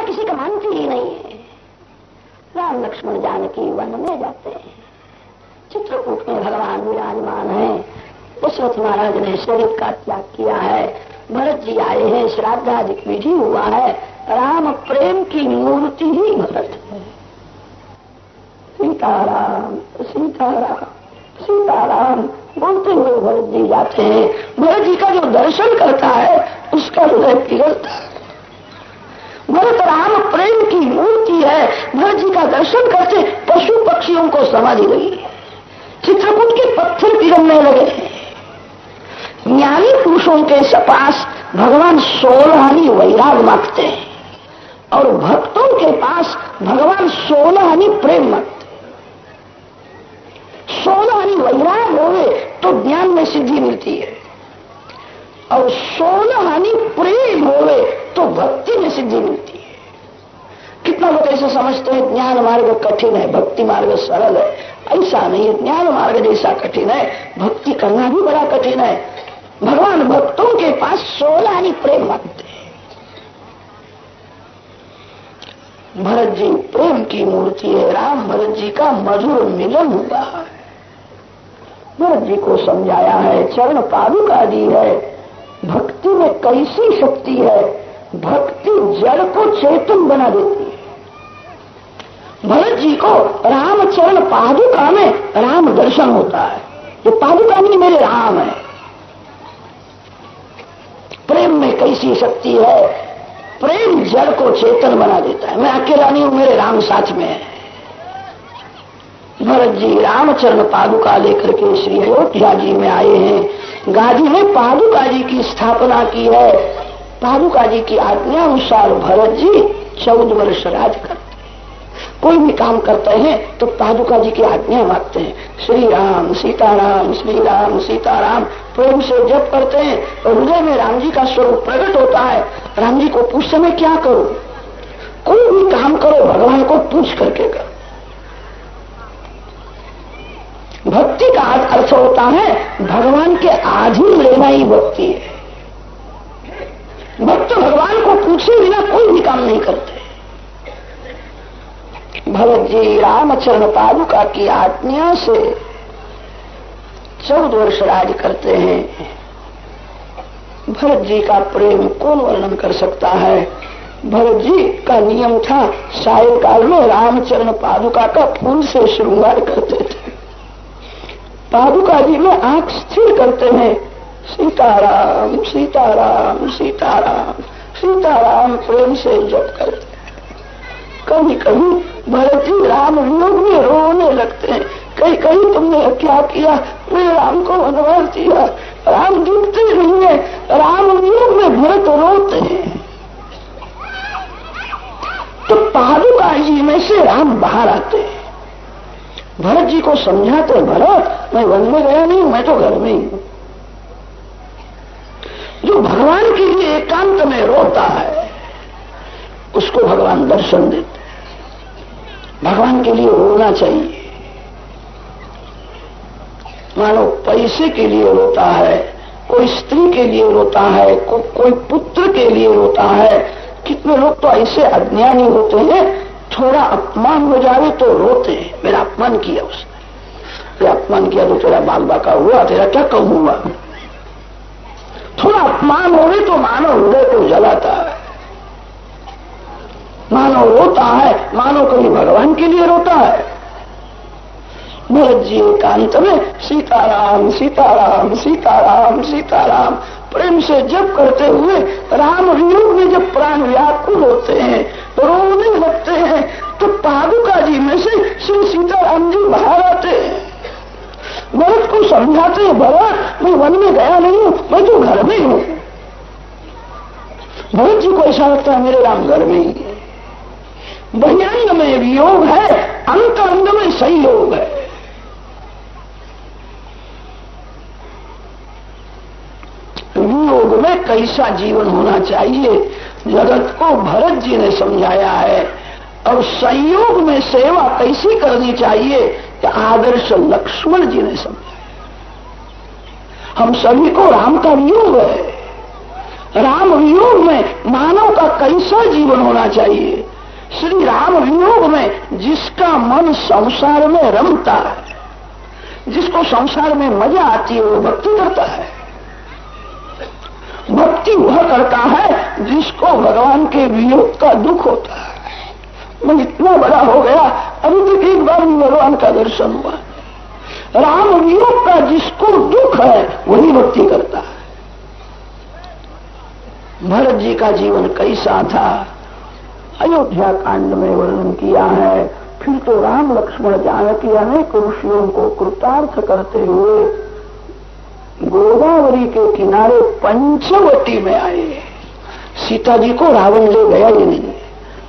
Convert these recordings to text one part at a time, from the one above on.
सीता किसी का मानती ही नहीं है। राम लक्ष्मण जानकी वन में जाते हैं। चित्रकूट में भगवान विराजमान है। दशरथ महाराज ने शरीर का त्याग किया है। भरत जी आए हैं, श्राद्धादि विधि हुआ है। राम प्रेम की मूर्ति ही भरत है। सीताराम सीताराम सीताराम बोलते हुए भरत जी जाते हैं। भरत जी का जो दर्शन करता है उसका हृदय पिघलता है। भरत राम प्रेम की मूर्ति है। भरत जी का दर्शन करते पशु पक्षियों को समाधि लगी है। चित्रकूट के पत्थर पिघलने लगे। ज्ञानी पुरुषों के पास भगवान 16 वैराग मांगते हैं और भक्तों के पास भगवान 16 प्रेम मांगते। 16 वैराग होवे तो ज्ञान में सिद्धि मिलती है और 16 प्रेम होवे तो भक्ति में सिद्धि मिलती है। कितना लोग ऐसे समझते हैं ज्ञान मार्ग कठिन है, भक्ति मार्ग सरल है। ऐसा नहीं है। ज्ञान मार्ग जैसा कठिन है, भक्ति करना भी बड़ा कठिन है। भगवान भक्तों के पास 16 प्रेम मांगते हैं। भरत जी प्रेम की मूर्ति है। राम भरत जी का मधुर मिलन हुआ है। भरत जी को समझाया है, चरण पादुका दी है। भक्ति में कैसी शक्ति है। भक्ति जड़ को चेतन बना देती है। भरत जी को राम चरण पादुका में राम दर्शन होता है। ये पादुका नहीं, मेरे राम है। प्रेम में कैसी शक्ति है। प्रेम जड़ को चेतन बना देता है। मैं अकेला नहीं हूं, मेरे राम साथ में है। भरत जी रामचरण पादुका लेकर के श्री अयोध्या जी में आए हैं। गादी में पादुका जी की स्थापना की है। पादुका जी की आज्ञा अनुसार भरत जी 14 वर्ष राज करते हैं। कोई भी काम करते हैं तो पादुका जी की आज्ञा मांगते हैं। श्री राम सीताराम श्री राम सीताराम प्रेम से जप करते हैं और हृदय में राम जी का स्वरूप प्रकट होता है। राम जी को पूछते मैं क्या करूं। कोई भी काम करो भगवान को पूछ करके करो। भक्ति का अर्थ होता है भगवान के अधीन लेना ही भक्ति है। भक्त भगवान को पूछे बिना कोई भी काम नहीं करते। भरत जी रामचरण पादुका की आज्ञा से 14 वर्ष राज करते हैं। भरत जी का प्रेम कौन वर्णन कर सकता है। भरत जी का नियम था सायंकाल में रामचरण पादुका का फूल से श्रृंगार करते थे। पादुका जी में आंख स्थिर करते हैं। सीताराम सीताराम सीताराम सीताराम प्रेम से जप करते हैं। कभी कभी भरत जी राम वियोग में रोने लगते हैं। कहीं कहीं तुमने क्या किया, मेरे राम को वनवास दिया। राम दिखते नहीं है। राम वियोग में भरत रोते हैं। तो पादुका जी में से राम बाहर आते हैं। भरत जी को समझाते भरत मैं वन में गया नहीं, मैं तो घर में ही हूं। जो भगवान के लिए एकांत में रोता है उसको भगवान दर्शन देते हैं। भगवान के लिए रोना चाहिए। मानो पैसे के लिए रोता है, कोई स्त्री के लिए रोता है, कोई पुत्र के लिए रोता है। कितने लोग तो ऐसे अज्ञानी होते हैं, थोड़ा अपमान हो जाए तो रोते हैं। मेरा अपमान किया उसने, अपमान किया तो तेरा बाल बाका हुआ, तेरा क्या कहूंगा। थोड़ा अपमान हो तो मानो हृदय को जलाता है, मानो रोता है, मानो कभी भगवान के लिए रोता है। भरत जी एकांत में सीताराम सीताराम सीताराम सीताराम प्रेम से जप करते हुए राम वियोग में जब प्राण व्याकुल होते हैं, रोने लगते हैं, तो पादुका जी में से श्री सीताराम जी बाहर आते हैं। भरत को समझाते हैं भरत मैं वन में गया नहीं हूं, मैं तो घर में हूं। भरत जी को ऐसा लगता है मेरे राम घर में ही है। बहिरंग में वियोग है, अंतरंग में संयोग है। वियोग में कैसा जीवन होना चाहिए जगत को भरत जी ने समझाया है। और संयोग में सेवा कैसी करनी चाहिए कि आदर्श लक्ष्मण जी ने समझाया। हम सभी को राम का वियोग है। राम वियोग में मानव का कैसा कैसा जीवन होना चाहिए। श्री राम वियोग में जिसका मन संसार में रमता है, जिसको संसार में मजा आती है, वो भक्ति करता है। भक्ति वह करता है जिसको भगवान के वियोग का दुख होता है। मैं इतना बड़ा हो गया, अभी तक एक बार भी भगवान का दर्शन हुआ। राम वियोग का जिसको दुख है वही भक्ति करता है। भरत जी का जीवन कैसा था, अयोध्या कांड में वर्णन किया है। फिर तो राम लक्ष्मण जानकी अनेक ऋषियों को कृतार्थ करते हुए गोदावरी के किनारे पंचवटी में आए। सीता जी को रावण ले गया ही नहीं।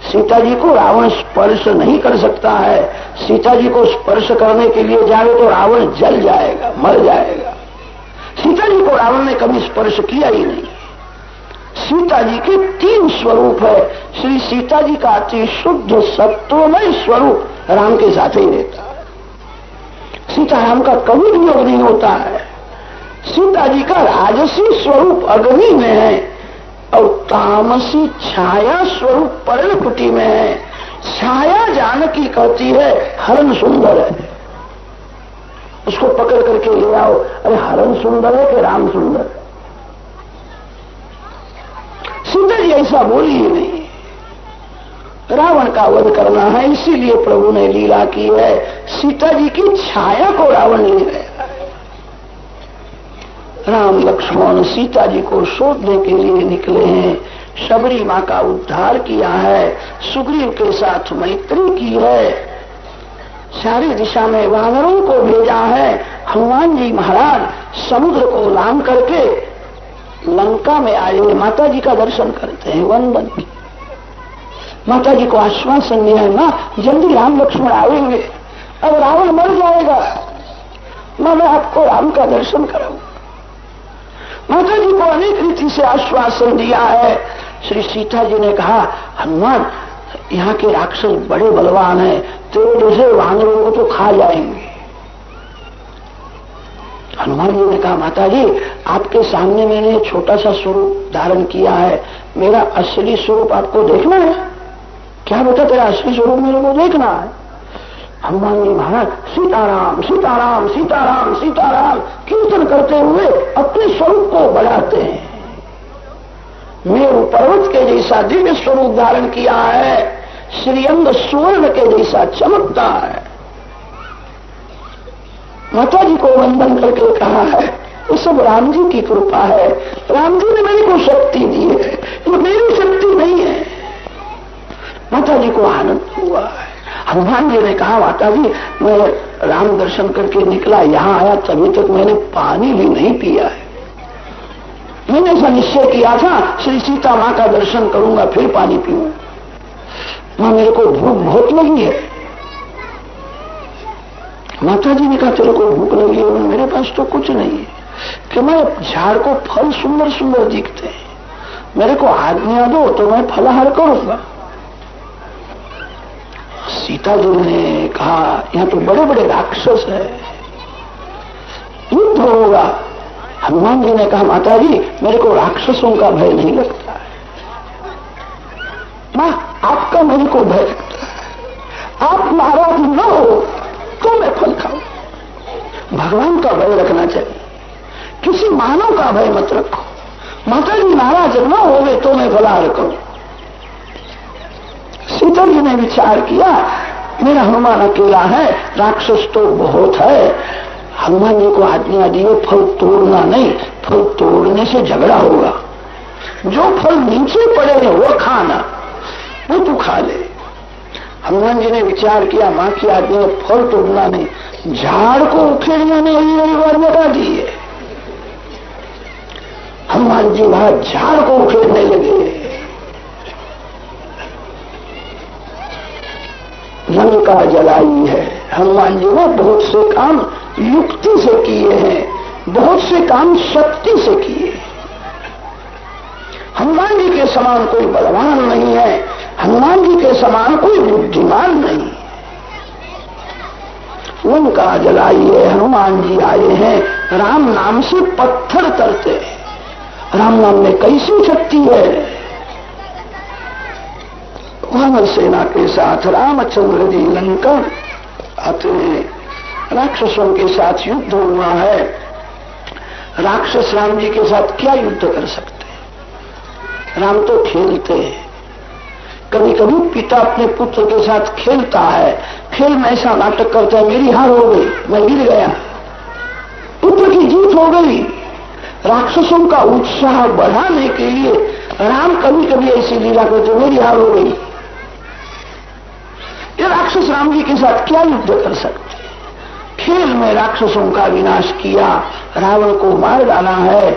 सीता जी को रावण स्पर्श नहीं कर सकता है। सीता जी को स्पर्श करने के लिए जाए तो रावण जल जाएगा, मर जाएगा। सीता जी को रावण ने कभी स्पर्श किया ही नहीं। सीता जी के 3 स्वरूप है। श्री सीता जी का अति शुद्ध सत्वमय स्वरूप राम के साथ ही रहता है। सीताराम का कभी वियोग नहीं होता है। सीता जी का राजसी स्वरूप अग्नि में है और तामसी छाया स्वरूप पर्णकुटी में है। छाया जानकी कहती है हरण सुंदर है, उसको पकड़ करके ले आओ। अरे हरण सुंदर है कि राम सुंदर है? सीता जी ऐसा बोली ही नहीं। रावण का वध करना है, इसीलिए प्रभु ने लीला की है। सीता जी की छाया को रावण ले गया। राम लक्ष्मण सीता जी को शोधने के लिए निकले हैं। शबरी माँ का उद्धार किया है, सुग्रीव के साथ मैत्री की है, सारी दिशा में वानरों को भेजा है। हनुमान जी महाराज समुद्र को लांघ करके लंका में आए, माता जी का दर्शन करते हैं, वंदन की। माता जी को आश्वासन दिया है, माँ जल्दी राम लक्ष्मण आएंगे, अब रावण मर जाएगा, मैं आपको राम का दर्शन कराऊंगा। माता जी को अनेक रीति से आश्वासन दिया है। श्री सीता जी ने कहा, हनुमान यहाँ के राक्षस बड़े बलवान हैं, तेरे जैसे वानरों को तो खा जाएंगे। हनुमान जी ने कहा, माता जी आपके सामने मैंने छोटा सा स्वरूप धारण किया है, मेरा असली स्वरूप आपको देखना है क्या? बेटा तेरा असली स्वरूप मेरे को देखना है। हनुमान जी महाराज सीताराम सीताराम सीताराम सीताराम कीर्तन करते हुए अपने स्वरूप को बढ़ाते हैं। मेरु पर्वत के जैसा दिव्य स्वरूप धारण किया है, श्रीअंग स्वर्ण के जैसा चमकता है। माता जी को वंदन करके कहा है, वो सब राम जी की कृपा है, राम जी ने मेरे को शक्ति दी है, ये मेरी शक्ति नहीं है। माता जी को आनंद हुआ है। हनुमान जी ने कहा, माता जी मैं राम दर्शन करके निकला, यहाँ आया तभी तक मैंने पानी भी नहीं पिया है। मैंने ऐसा निश्चय किया था श्री सीता माँ का दर्शन करूंगा फिर पानी पीऊंगा। माँ मेरे को भूख बहुत लगी है। माता जी ने कहा, तेरे को भूख लगी है? मेरे पास तो कुछ नहीं है कि मैं झाड़ को फल सुंदर सुंदर दिखते हैं, मेरे को आज्ञा दो तो मैं फलाहार करूंगा। सीता जी ने कहा, यहाँ तो बड़े बड़े राक्षस है, युद्ध होगा। हनुमान जी ने कहा, माता जी मेरे को राक्षसों का भय नहीं लगता है, मां आपका मेरे को भय लगता है। आप नाराज न हो तो मैं फल खाऊं। भगवान का भय रखना चाहिए, किसी मानव का भय मत रखो। माता जी नाराज न होवे तो मैं फलाहार करूं। सीता जी ने विचार किया, मेरा हनुमान अकेला है, राक्षस तो बहुत है। हनुमान जी को आज्ञा दी है फल तोड़ना नहीं, फल तोड़ने से झगड़ा होगा। जो फल नीचे पड़े हैं वो खाना, वो तू खा ले। हनुमान जी ने विचार किया, मां की आज्ञा फल तोड़ना नहीं, झाड़ को उखेड़ना नहीं, अगली बार बता दिए। हनुमान जी वहां झाड़ को उखेड़ने लगे। लंका जलाई है। हनुमान जी ने बहुत से काम युक्ति से किए हैं, बहुत से काम शक्ति से किए। हनुमान जी के समान कोई बलवान नहीं है, हनुमान जी के समान कोई बुद्धिमान नहीं। लंका जलाई है, हनुमान जी आए हैं, राम नाम से पत्थर तरते हैं। राम नाम में कैसी शक्ति है। वानर सेना के साथ रामचंद्र जी लंका आते हैं। राक्षसों के साथ युद्ध हुआ है। राक्षस राम जी के साथ क्या युद्ध कर सकते हैं? राम तो खेलते हैं। कभी कभी पिता अपने पुत्र के साथ खेलता है, खेल में ऐसा नाटक करता है, मेरी हार हो गई, मैं गिर गया, पुत्र की जीत हो गई। राक्षसों का उत्साह बढ़ाने के लिए राम कभी कभी ऐसी लीला करते, मेरी हार हो गई। ये राक्षस राम जी के साथ क्या युद्ध कर सकते? खेल में राक्षसों का विनाश किया, रावण को मार डाला है।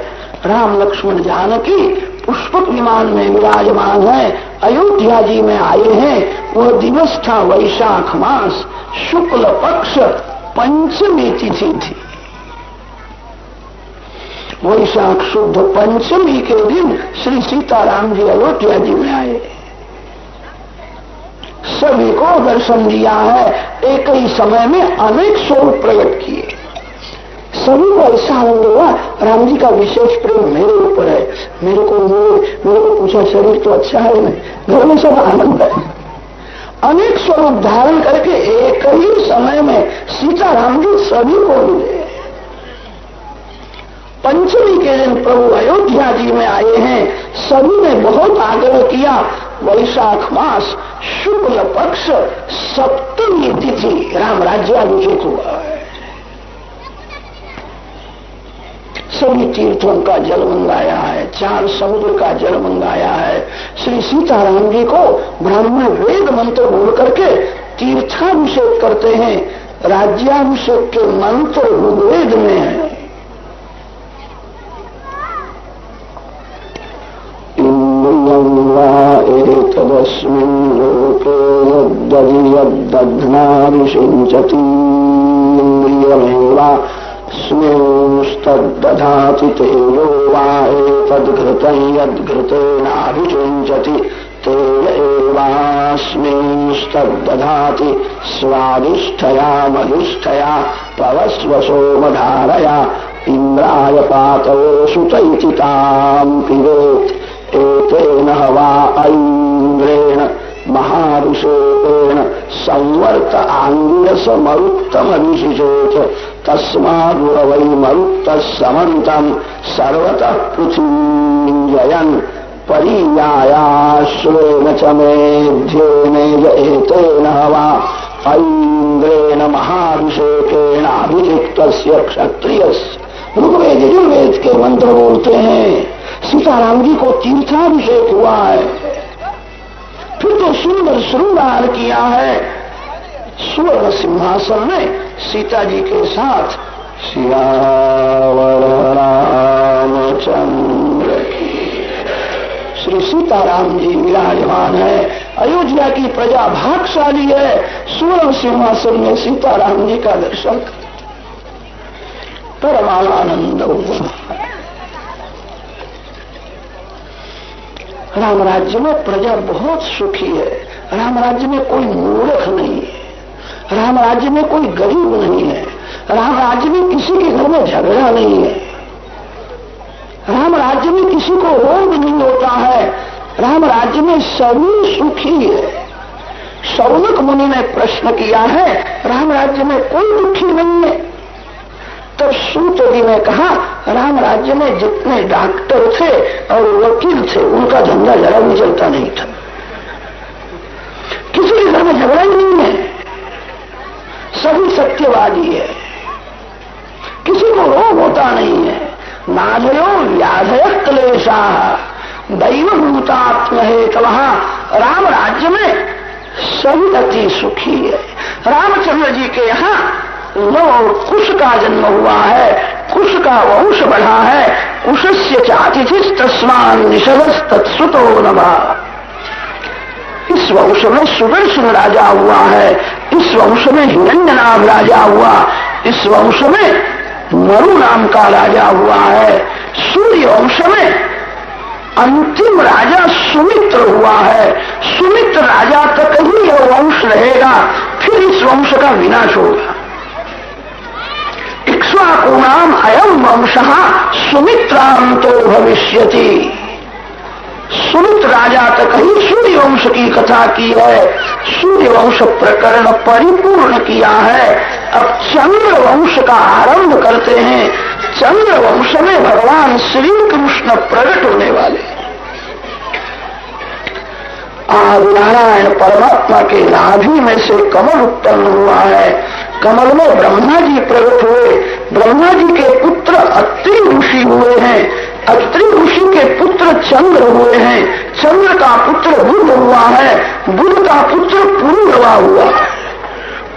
राम लक्ष्मण जानकी पुष्पक विमान में विराजमान है, अयोध्या जी में आए हैं। वह दिवस था वैशाख मास, शुक्ल पक्ष पंचमी तिथि थी। वैशाख शुद्ध पंचमी के दिन श्री सीताराम जी अयोध्या जी में आए, सभी को दर्शन दिया है। एक ही समय में अनेक स्वरूप प्रकट किए। सभी को ऐसा आनंद हुआ, राम जी का विशेष प्रेम मेरे ऊपर है। मेरे को पूछा, शरीर तो अच्छा है नहीं, घर में सब आनंद है। अनेक स्वरूप धारण करके एक ही समय में सीताराम जी सभी को मिले। पंचमी के दिन प्रभु अयोध्या जी में आए हैं। सभी ने बहुत आग्रह किया, वैशाख मास शुक्ल पक्ष सप्तमी तिथि राम राज्याभिषेक हुआ है। सभी तीर्थों का जल मंगाया है, 4 समुद्र का जल मंगाया है। श्री सीताराम जी को ब्राह्मण वेद मंत्र बोल करके तीर्थाभिषेक करते हैं। राज्याभिषेक के मंत्र ऋग्वेद में है। तदस्मिन् लोके यद्दधियद्दध्नाभिषिञ्चति स्मिंस्तद्दधाति तेजो वा एतद्घृतं यद्घृतेनाभिषिञ्चति तेज एवास्मिंस्तद्दधाति स्वादिष्ठया मधुष्ठया पवस्वसोमधारया इन्द्राय पातये सुतैति तां पिबेत् एतेन हवा ऐन्द्रेण महाभिषेकेण संवर्त आंगिरस मरुत्तमभिषिचेत तस्माद्वै मरुत्तः समन्तं सर्वतः पृथ्वीं जयन् परियायाश्वेन च मेध्येनेज एतेन हवा ऐन्द्रेण महाभिषेकेण अभिषिक्तस्य क्षत्रियस्य। ऋग्वेद यजुर्वेद के मंत्र बोलते हैं। सीताराम जी को तीर्थाभिषेक हुआ है। फिर तो सुंदर श्रृंगार किया है। स्वर्ण सिंहासन में सीता जी के साथ सियावर रामचंद्र की श्री सीताराम जी विराजमान है। अयोध्या की प्रजा भाग्यशाली है, स्वर्ण सिंहासन में सीताराम जी का दर्शन कर परमानंद हुआ। राम राज्य में प्रजा बहुत सुखी है। राम राज्य में कोई मूर्ख नहीं है। राम राज्य में कोई गरीब नहीं है। राम राज्य में किसी के घर में झगड़ा नहीं है। राम राज्य में किसी को रोग नहीं होता है। राम राज्य में सभी सुखी है। शौनक मुनि ने प्रश्न किया है, राम राज्य में कोई दुखी नहीं है? तब सूत जी ने कहा, राम राज्य में जितने डॉक्टर थे और वकील थे उनका धंधा जरा भी चलता नहीं था। किसी के घर में झगड़ा ही नहीं है, सभी सत्यवादी है, किसी को रोग होता नहीं है। नाधयो व्याधय क्लेशा दैवभूतात्म है। कहा राम राज्य में सभी अति सुखी है। रामचंद्र जी के यहाँ और कुश का जन्म हुआ है, कुश का वंश बढ़ा है। कुशस्य चातिथिस्तस्मान् निषदस्तत्सुतो नभः। इस वंश में सुदर्शन राजा हुआ है, इस वंश में हिरण्यनाभ राजा हुआ, इस वंश में मरु नाम का राजा हुआ है। सूर्य वंश में अंतिम राजा सुमित्र हुआ है। सुमित्र राजा तक ही यह वंश रहेगा, फिर इस वंश का विनाश होगा। इक्ष्वाकूणाम अयम वंशः सुमित्रांतो भविष्यति। सुमित राजा तक ही सूर्य वंश की कथा की है, सूर्य वंश प्रकरण परिपूर्ण किया है। अब चंद्र वंश का आरंभ करते हैं। चंद्र वंश में भगवान श्री कृष्ण प्रकट होने वाले। आदि नारायण परमात्मा के नाभि में से कमल उत्पन्न हुआ है। कमल में ब्रह्मा जी प्रकट हुए। ब्रह्मा जी के पुत्र अत्रि ऋषि हुए हैं। अत्रि ऋषि के पुत्र चंद्र हुए हैं। चंद्र का पुत्र बुध हुआ है। बुध का पुत्र पुरुरवा हुआ।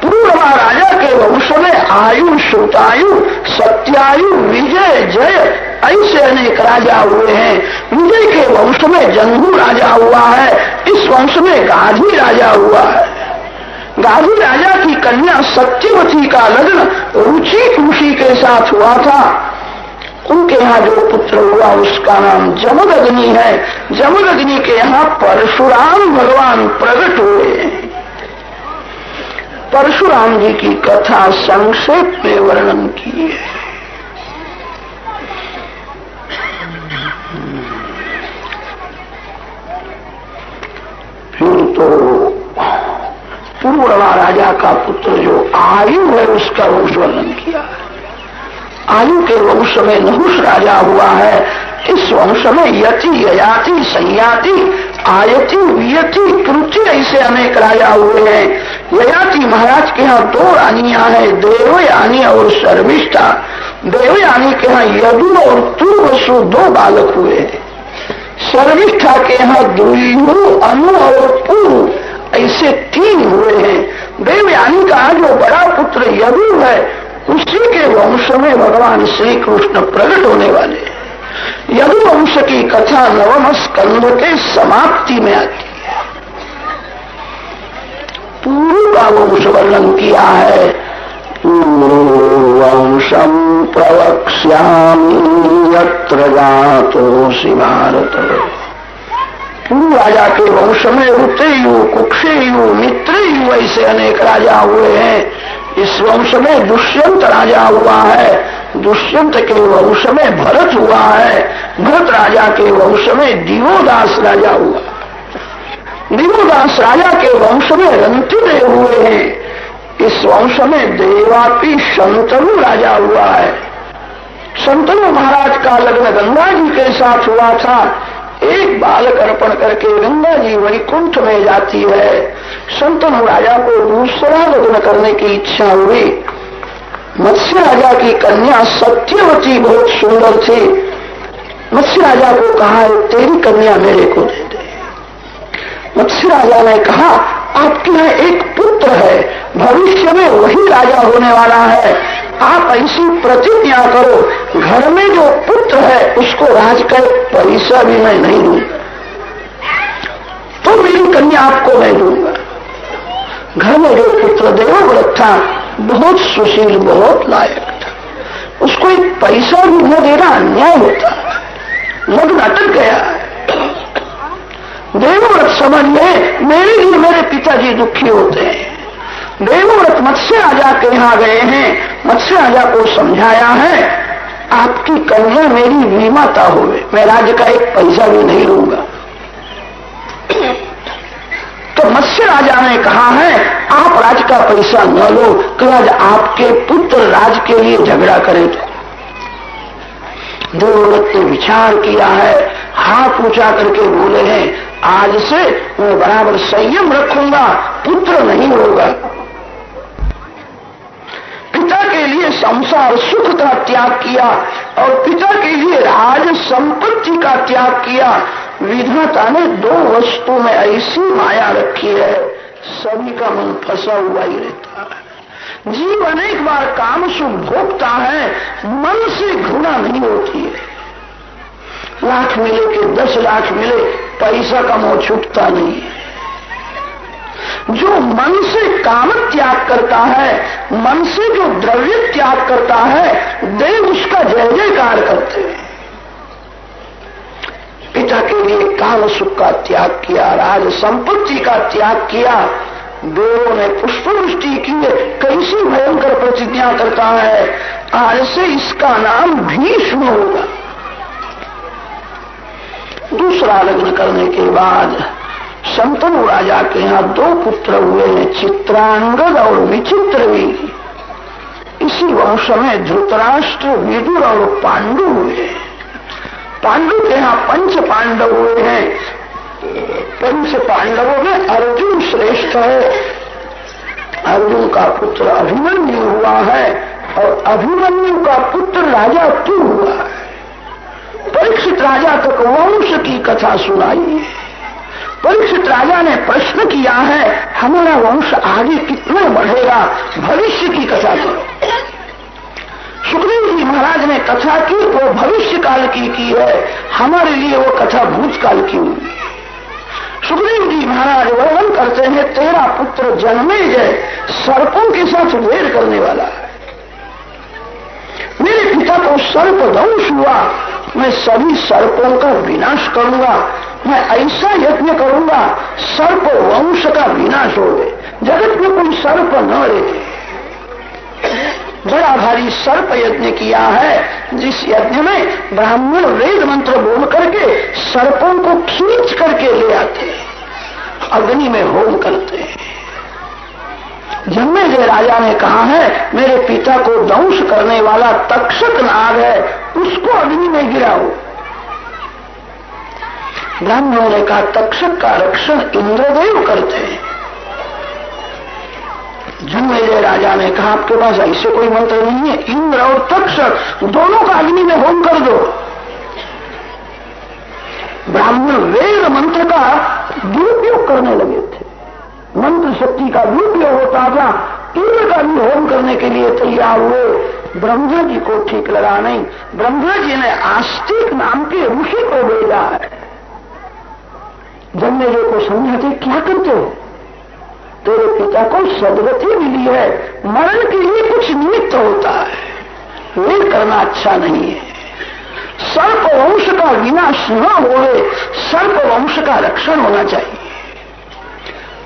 पुरुरवा राजा के वंश में आयु, श्रुतायु, सत्यायु, विजय, जय ऐसे अनेक राजा हुए हैं। विजय के वंश में जन्मू राजा हुआ है। इस वंश में गाधी राजा हुआ है। गाधी राजा की कन्या सत्यवती का लग्न रुचि ऋषि के साथ हुआ था। उनके यहाँ जो पुत्र हुआ उसका नाम जमदग्नि है। जमदग्नि के यहाँ परशुराम भगवान प्रकट हुए। परशुराम जी की कथा संक्षेप में वर्णन की है। फिर तो पूर्ववा राजा का पुत्र जो आयु है उसका वंश वर्णन किया है। आयु के वंश में नहुष राजा हुआ है। इस वंश में यति, ययाति, संयाति, आयति, वियति, कृति ऐसे अनेक राजा हुए हैं। ययाति महाराज के यहाँ दो रानियां हैं, देवयानी और शर्मिष्ठा। देवयानी के यहाँ यदु और तुर्वसु दो बालक हुए हैं। शर्मिष्ठा के यहाँ दुर्यु, अनु और पुरु ऐसे तीन हुए हैं। देवयानी का जो बड़ा पुत्र यदु है उसी के वंश में भगवान श्री कृष्ण प्रकट होने वाले। यदु वंश की कथा नवम स्कंध के समाप्ति में आती है। पूर्व का वंश वर्णन किया है। वंशम प्रवक्ष्यामि यत्र जातोऽसि भारत। पूर्व राजा के वंश में ऋतेयु, कुक्षेयु, मित्रेयु ऐसे अनेक राजा हुए हैं। इस वंश में दुष्यंत राजा हुआ है। दुष्यंत के वंश में भरत हुआ है। भरत राजा के वंश में दिवोदास राजा हुआ। दिवोदास राजा के वंश में रंतिदेव हुए हैं। इस वंश में देवापी शंतनु राजा हुआ है। शंतनु महाराज का लग्न गंगा जी के साथ हुआ था। एक बालक अर्पण करके गंगा जी वैकुंठ में जाती है। शंतनु राजा को दूसरा लग्न करने की इच्छा हुई। मत्स्य राजा की कन्या सत्यवती बहुत सुंदर थी। मत्स्य राजा को कहा तेरी कन्या मेरे को दे दे। मत्स्य राजा ने कहा आपके यहाँ एक पुत्र है, भविष्य में वही राजा होने वाला है। आप ऐसी प्रतिज्ञा करो घर में जो पुत्र है उसको राज का पैसा भी मैं नहीं दूंगा, तो मेरी कन्या आपको मैं दूंगा। घर में जो पुत्र देवव्रत था बहुत सुशील, बहुत लायक था, उसको एक पैसा भी न देना अन्याय होता। लग्न अटक गया है। देवव्रत समझ में मेरे लिए मेरे पिताजी दुखी होते हैं। देवव्रत मत्स्य राजा के यहाँ गए हैं। मत्स्य राजा को समझाया है आपकी कन्या मेरी विमाता होवे, मैं राज्य का एक पैसा भी नहीं लूंगा। तो मत्स्य राजा ने कहा है आप राज का पैसा न लो, कि आज आपके पुत्र राज के लिए झगड़ा करे। तो देवव्रत ने विचार किया है, हाथ ऊंचा करके बोले हैं आज से मैं बराबर संयम रखूंगा, पुत्र नहीं होगा। पिता के लिए संसार सुख का त्याग किया और पिता के लिए राज संपत्ति का त्याग किया। विधाता ने दो वस्तु में ऐसी माया रखी है, सभी का मन फंसा हुआ ही रहता है। जीव अनेक बार काम सुख भोगता है, मन से घृणा नहीं होती है। लाख मिले कि 10 लाख मिले, पैसा का मोह छूटता नहीं है। जो मन से काम त्याग करता है, मन से जो द्रव्य त्याग करता है, देव उसका जय जयकार करते हैं। पिता के लिए काम सुख का त्याग किया, राज संपत्ति का त्याग किया। देवों ने पुष्पवृष्टि की, कैसी भयंकर प्रतिज्ञा करता है, आज से इसका नाम भीष्म होगा। दूसरा लग्न करने के बाद शंतनु राजा के यहाँ 2 पुत्र हुए हैं, चित्रांगद और विचित्रवीर। इसी वंश में धृतराष्ट्र, विदुर और पांडु हुए। पांडु के यहाँ 5 पांडव हुए हैं। 5 पांडवों में अर्जुन श्रेष्ठ है। अर्जुन का पुत्र अभिमन्यु हुआ है और अभिमन्यु का पुत्र राजा तू हुआ है। परीक्षित राजा तक वंश की कथा सुनाई। परीक्षित राजा ने प्रश्न किया है, हमारा वंश आगे कितना बढ़ेगा, भविष्य की कथा करो। सुखदेव जी महाराज ने कथा की वो भविष्य काल की है, हमारे लिए वो कथा भूतकाल की हुई। सुखदेव जी महाराज वर्णन करते हैं, तेरा पुत्र जन्मेजय सर्पों के साथ वेर करने वाला है। मेरे पिता को सर्प दंश हुआ, मैं सभी सर्पों का विनाश करूंगा। मैं ऐसा यत्न करूंगा सर्प वंश का विनाश हो गए, जगत में कोई सर्प न रहे। बड़ा भारी सर्प यज्ञ किया है, जिस यज्ञ में ब्राह्मण वेद मंत्र बोल करके सर्पों को खींच करके ले आते, अग्नि में होम करते। जन्मेजय राजा ने कहा है, मेरे पिता को दंश करने वाला तक्षक नाग है, उसको अग्नि में गिराओ। ब्राह्मणों ने कहा, तक्षक का रक्षण इंद्रदेव करते हैं। जन्मेजय राजा ने कहा, आपके पास ऐसे कोई मंत्र नहीं है, इंद्र और तक्षक दोनों का अग्नि में होम कर दो। ब्राह्मण वेद मंत्र का दुरुपयोग करने लगे थे, मंत्र शक्ति का दुरुपयोग होता था, इंद्र का भी होम करने के लिए तैयार हुए। ब्रह्मा जी को ठीक लगा नहीं। ब्रह्मा जी ने आस्तिक नाम के ऋषि को भेजा है। जन्मेजय को समझाते, क्या करते हो, तेरे पिता को सदगति मिली है, मरण के लिए कुछ निमित्त होता है, वेर करना अच्छा नहीं है। सर्प वंश का विनाश न होए, सर्प वंश का रक्षण होना चाहिए।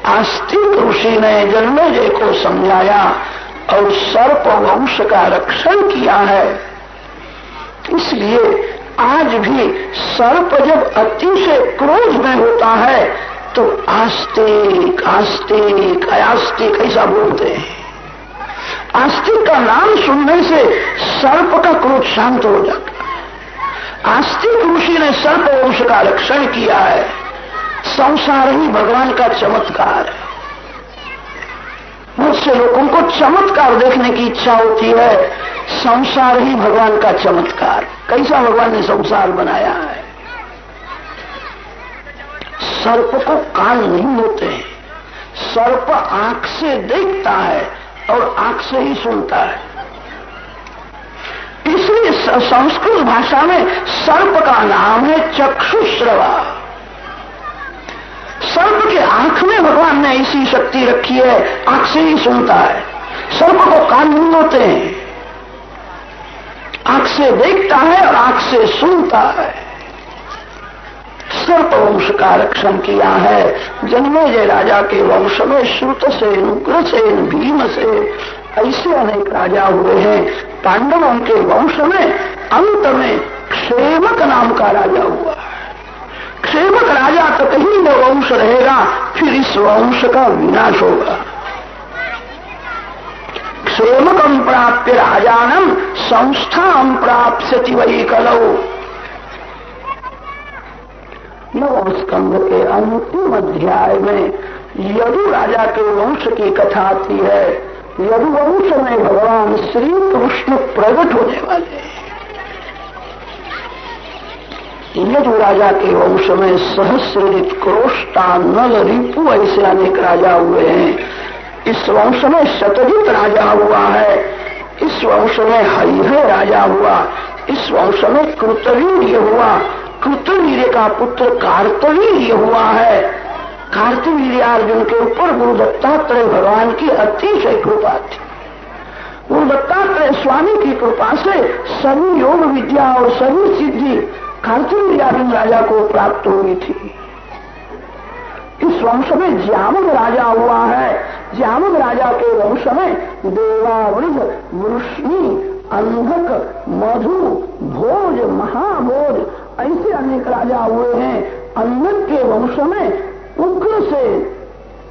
आस्तिक ऋषि ने जन्मेजय को समझाया और सर्प वंश का रक्षण किया है। इसलिए आज भी सर्प जब अतिशय क्रोध में होता है तो आस्तिक आस्तिक अयास्तिक ऐसा बोलते हैं। आस्तिक का नाम सुनने से सर्प का क्रोध शांत हो जाता है। आस्तिक ऋषि ने सर्प वंश का रक्षण किया है। संसार ही भगवान का चमत्कार है। बहुत से लोगों को चमत्कार देखने की इच्छा होती है, संसार ही भगवान का चमत्कार। कैसा भगवान ने संसार बनाया है। सर्प को कान नहीं होते हैं, सर्प आंख से देखता है और आंख से ही सुनता है। इसलिए संस्कृत भाषा में सर्प का नाम है चक्षुश्रवा। सर्प के आंख में भगवान ने ऐसी शक्ति रखी है, आंख से ही सुनता है। सर्प को कान नहीं होते हैं, आंख से देखता है और आंख से सुनता है। सर्प वंश का रक्षण किया है। जन्मेजय राजा के वंश में श्रुतसेन, उग्रसेन, भीमसेन ऐसे अनेक राजा हुए हैं। पांडवों के वंश में अंत में क्षेमक नाम का राजा हुआ है। क्षेमक राजा तक ही न वंश रहेगा, फिर इस वंश का विनाश होगा। क्षेमकम प्राप्य राजानम संस्थाम प्राप्स्यति वै कलौ। नवम स्कंध के अंतिम अध्याय में यदु राजा के वंश की कथा आती है। यदु वंश में भगवान श्री कृष्ण प्रकट होने वाले हैं। यदु राजा के वंश में सहस्रजित, क्रोष्टा, नल, रिपु ऐसे अनेक राजा हुए हैं। इस वंश में शतजित राजा हुआ है। इस वंश में हरिहर राजा हुआ। इस वंश में कृतवीर्य हुआ। कृतवीर्य का पुत्र कार्तवीर्य हुआ है। कार्तवीर्य अर्जुन के ऊपर गुरु दत्तात्रेय भगवान की अतिशय कृपा थी। गुरु दत्तात्रेय स्वामी की कृपा से सभी योग विद्या और सभी सिद्धि कार्तवीर्य अर्जुन राजा को प्राप्त हुई थी। इस वंश में ज्यामग राजा हुआ है। ज्यामग राजा के वंश में देवा, वृद्ध, वृष्णि, अंधक, मधु, भोज, महाभोज, ऐसे अनेक राजा हुए हैं। अंधक के वंश में उग्र से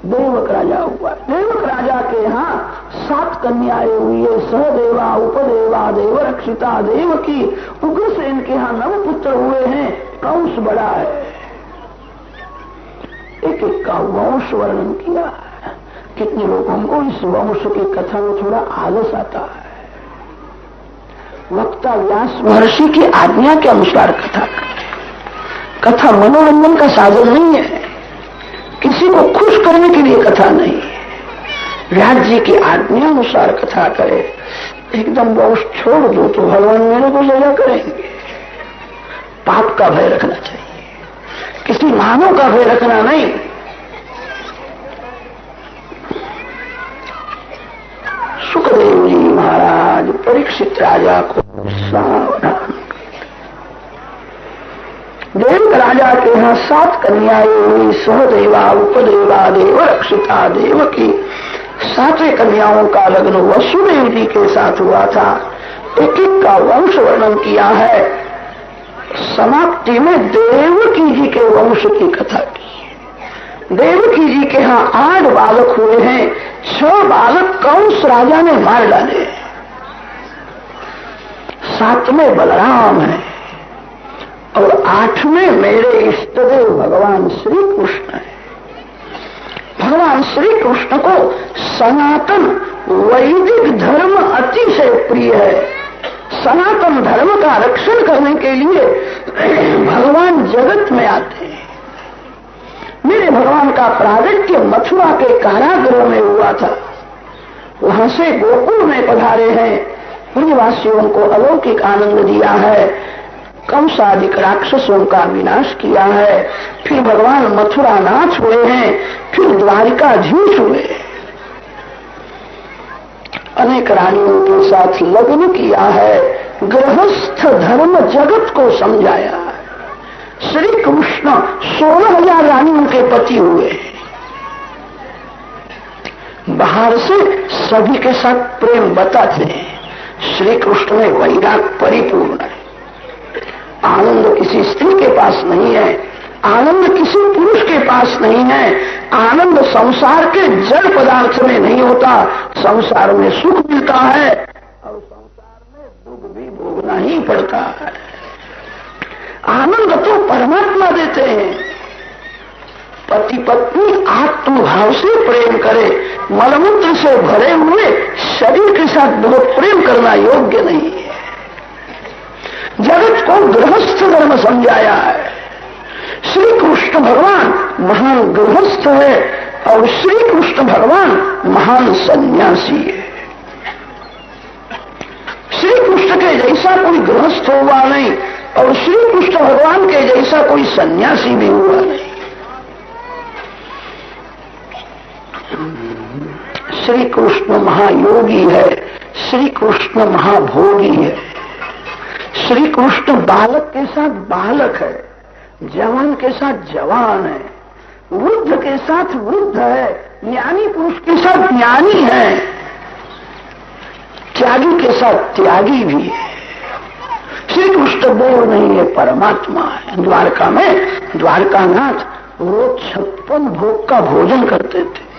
देवक राजा हुआ। देवक राजा के यहाँ 7 कन्याएं हुई है, सहदेवा, उपदेवा, देवरक्षिता, देवकी। उग्र से इनके यहाँ 9 पुत्र हुए हैं। कंस बड़ा है। एक एक का वंश वर्णन किया है। कितने लोगों को इस वंश की कथा में थोड़ा आलस आता है। वक्ता व्यास महर्षि की आज्ञा के अनुसार कथा करते। कथा मनोरंजन का साधन नहीं है, किसी को खुश करने के लिए कथा नहीं है। व्यास जी की आज्ञा अनुसार कथा करे। एकदम वंश छोड़ दो तो भगवान मेरे को सजा करेंगे। पाप का भय रखना चाहिए, किसी मानव का भय रखना नहीं। सुखदेव जी महाराज परीक्षित राजा को सावधान। देवक राजा के यहाँ 7 कन्याएं हुई, सहदेवा, उपदेवा, देवरक्षिता, देवकी। 7 कन्याओं का लग्न वसुदेव जी के साथ हुआ था। एक एक का वंश वर्णन किया है। समाप्ति में देवकी जी के वंश की कथा की। देवकी जी के यहाँ 8 बालक हुए हैं। 6 बालक कंस राजा ने मार डाले। 7वें बलराम है और 8वें मेरे इष्टदेव भगवान श्री कृष्ण है। भगवान श्री कृष्ण को सनातन वैदिक धर्म अतिशय प्रिय है। सनातन धर्म का रक्षण करने के लिए भगवान जगत में आते हैं। मेरे भगवान का प्रागट्य मथुरा के कारागृह में हुआ था। वहां से गोकुल में पधारे हैं। ब्रजवासियों को अलौकिक आनंद दिया है। कंसादिक राक्षसों का विनाश किया है। फिर भगवान मथुरा नाथ हुए हैं। फिर द्वारिकाधीश हुए। अनेक रानियों के साथ लग्न किया है। गृहस्थ धर्म जगत को समझाया है। श्री कृष्ण 16,000 रानियों के पति हुए। बाहर से सभी के साथ प्रेम बताते हैं। श्री कृष्ण में वैराग परिपूर्ण है। आनंद किसी स्त्री के पास नहीं है, आनंद किसी पुरुष के पास नहीं है। आनंद संसार के जड़ पदार्थ में नहीं होता। संसार में सुख मिलता है और संसार में दुख भी भोगना ही पड़ता है। आनंद तो परमात्मा देते हैं। पति पत्नी आत्मभाव से प्रेम करे। मलमूत्र से भरे हुए शरीर के साथ बहुत प्रेम करना योग्य नहीं है। जगत को गृहस्थ धर्म समझाया है। श्री कृष्ण भगवान महान गृहस्थ है और श्री कृष्ण भगवान महान सन्यासी है। श्री कृष्ण के जैसा कोई गृहस्थ हुआ नहीं और श्री कृष्ण भगवान के जैसा कोई सन्यासी भी हुआ नहीं। श्री कृष्ण महायोगी है, श्री कृष्ण महाभोगी है। श्री कृष्ण बालक के साथ बालक है, जवान के साथ जवान है, वृद्ध के साथ वृद्ध है, ज्ञानी पुरुष के साथ ज्ञानी है, त्यागी के साथ त्यागी भी है। श्री कृष्ण देव नहीं है, परमात्मा है। द्वारका में द्वारकानाथ रोज 56 भोग का भोजन करते थे।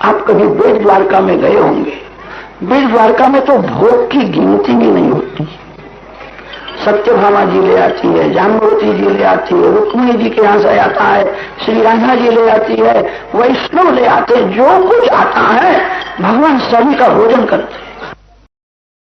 आप कभी बेट द्वारका में गए होंगे। बेट द्वारका में तो भोग की गिनती भी नहीं होती। सत्यभामा जी ले आती है, जाम्बवती जी ले आती है, रुक्मिणी जी के यहाँ से आता है, श्री राधा जी ले आती है, वैष्णव ले आते, जो कुछ आता है भगवान सभी का भोजन करते हैं।